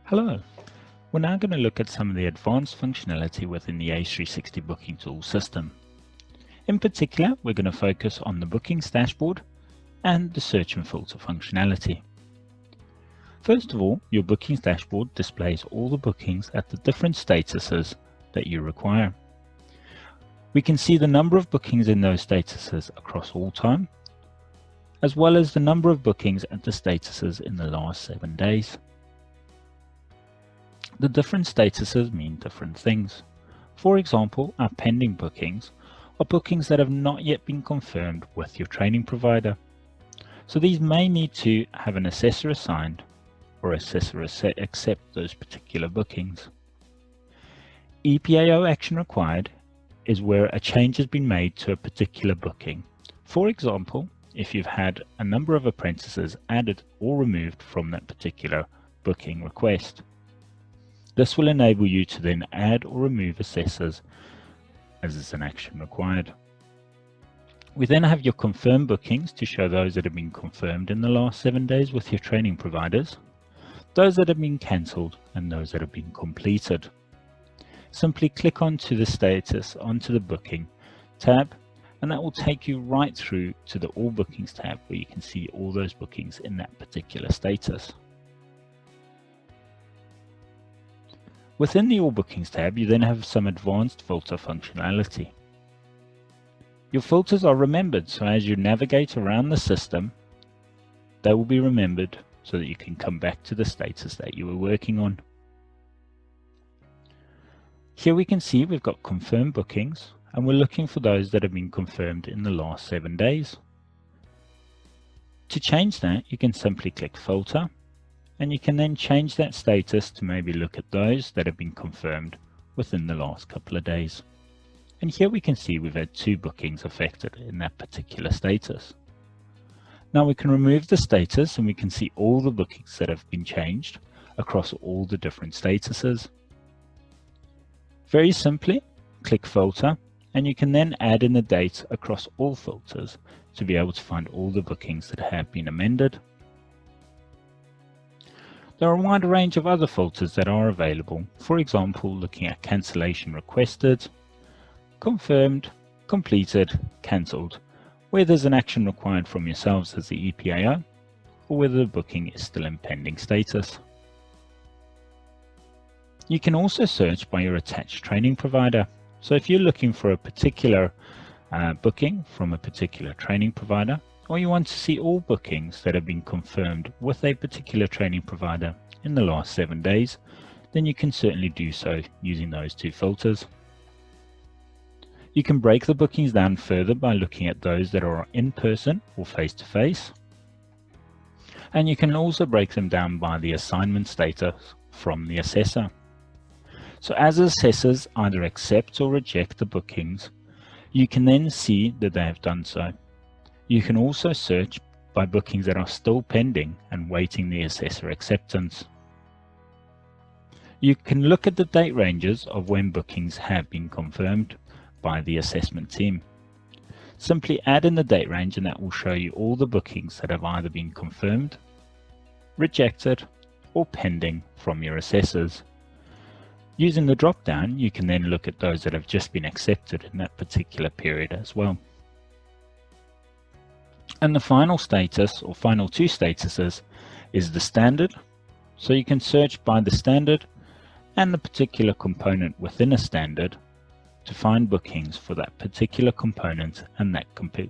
Hello, we're now going to look at some of the advanced functionality within the Ace360 booking tool system. In particular, we're going to focus on the bookings dashboard and the search and filter functionality. First of all, your bookings dashboard displays all the bookings at the different statuses that you require. We can see the number of bookings in those statuses across all time, as well as the number of bookings at the statuses in the last 7 days. The different statuses mean different things. For example, our pending bookings are bookings that have not yet been confirmed with your training provider. So these may need to have an assessor assigned or assessor accept those particular bookings. EPAO action required is where a change has been made to a particular booking. For example, if you've had a number of apprentices added or removed from that particular booking request. This will enable you to then add or remove assessors as is an action required. We then have your confirmed bookings to show those that have been confirmed in the last 7 days with your training providers, those that have been cancelled and those that have been completed. Simply click onto the status onto the booking tab and that will take you right through to the all bookings tab where you can see all those bookings in that particular status. Within the All Bookings tab, you then have some advanced filter functionality. Your filters are remembered, so as you navigate around the system, they will be remembered so that you can come back to the status that you were working on. Here we can see we've got confirmed bookings, and we're looking for those that have been confirmed in the last 7 days. To change that, you can simply click Filter, and you can then change that status to maybe look at those that have been confirmed within the last couple of days. And here we can see we've had 2 bookings affected in that particular status. Now we can remove the status and we can see all the bookings that have been changed across all the different statuses. Very simply, click Filter, and you can then add in the date across all filters to be able to find all the bookings that have been amended. There are a wide range of other filters that are available, for example looking at cancellation requested, confirmed, completed, cancelled, where there's an action required from yourselves as the EPAO, or whether the booking is still in pending status. You can also search by your attached training provider. So if you're looking for a particular booking from a particular training provider, or you want to see all bookings that have been confirmed with a particular training provider in the last 7 days, then you can certainly do so using those 2 filters. You can break the bookings down further by looking at those that are in person or face-to-face. And you can also break them down by the assignment status from the assessor. So as assessors either accept or reject the bookings, you can then see that they have done so. You can also search by bookings that are still pending and waiting the assessor acceptance. You can look at the date ranges of when bookings have been confirmed by the assessment team. Simply add in the date range and that will show you all the bookings that have either been confirmed, rejected, or pending from your assessors. Using the drop down, you can then look at those that have just been accepted in that particular period as well. And the final status, or final 2 statuses, is the standard. So you can search by the standard and the particular component within a standard to find bookings for that particular component and that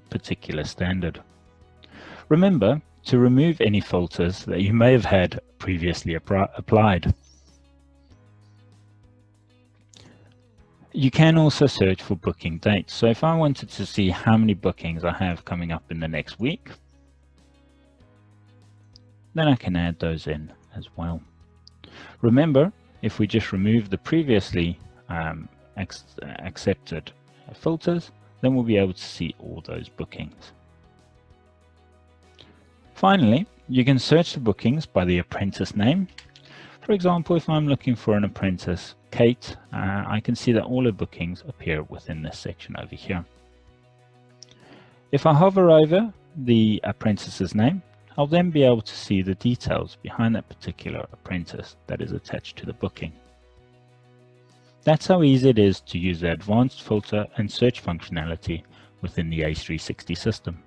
particular standard. Remember to remove any filters that you may have had previously applied. You can also search for booking dates. So if I wanted to see how many bookings I have coming up in the next week, then I can add those in as well. Remember, if we just remove the previously accepted filters, then we'll be able to see all those bookings. Finally, you can search the bookings by the apprentice name. For example, if I'm looking for an apprentice, Kate, I can see that all her bookings appear within this section over here. If I hover over the apprentice's name, I'll then be able to see the details behind that particular apprentice that is attached to the booking. That's how easy it is to use the advanced filter and search functionality within the Ace360 system.